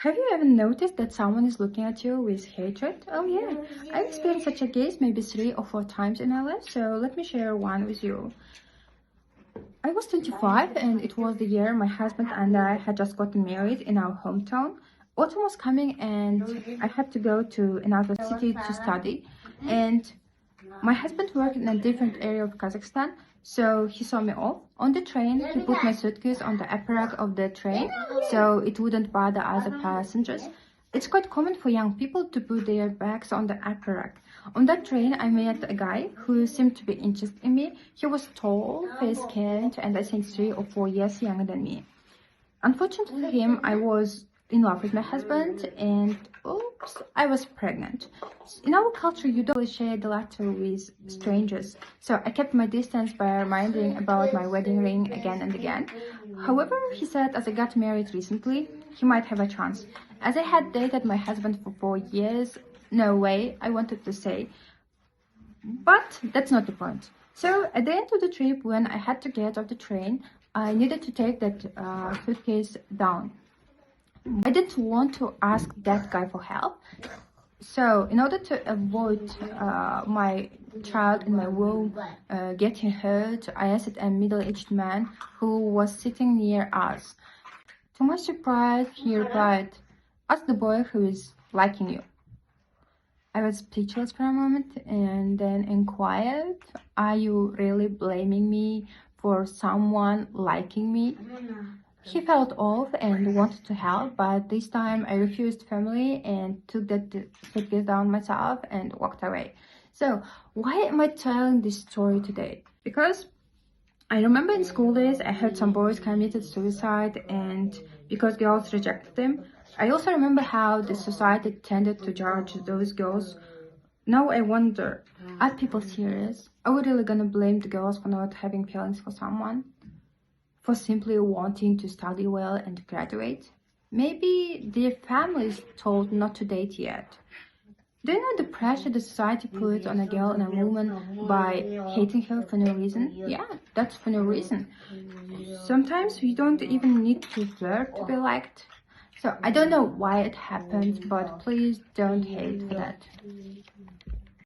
Have you ever noticed that someone is looking at you with hatred? Oh yeah, I experienced such a case maybe 3 or 4 times in my life, so let me share one with you. I was 25 and it was the year my husband and I had just gotten married in our hometown. Autumn was coming and I had to go to another city to study, and my husband worked in a different area of Kazakhstan, so he saw me off. On the train, he put my suitcase on the upper rack of the train, so it wouldn't bother other passengers. It's quite common for young people to put their bags on the upper rack. On that train, I met a guy who seemed to be interested in me. He was tall, fair-skinned, and I think 3 or 4 years younger than me. Unfortunately for him, I was in love with my husband and oops, I was pregnant. In our culture, you don't share the letter with strangers, so I kept my distance by reminding about my wedding ring again and again. However, he said as I got married recently, he might have a chance. As I had dated my husband for 4 years, no way, I wanted to say. But that's not the point. So at the end of the trip, when I had to get off the train, I needed to take that suitcase down. I didn't want to ask that guy for help. So in order to avoid my child in my womb getting hurt, I asked a middle-aged man who was sitting near us. To my surprise, he replied, "Ask the boy who is liking you." I was speechless for a moment and then inquired, "Are you really blaming me for someone liking me?" He felt off and wanted to help, but this time I refused firmly and took that suitcase down myself and walked away. So why am I telling this story today? Because I remember in school days I heard some boys committed suicide and because girls rejected them. I also remember how the society tended to judge those girls. Now I wonder, are people serious? Are we really gonna blame the girls for not having feelings for someone? For simply wanting to study well and graduate? Maybe their families told not to date yet. Do you know the pressure the society puts on a girl and a woman by hating her for no reason? Yeah, that's for no reason. Sometimes we don't even need to flirt to be liked. So I don't know why it happens, but please don't hate for that.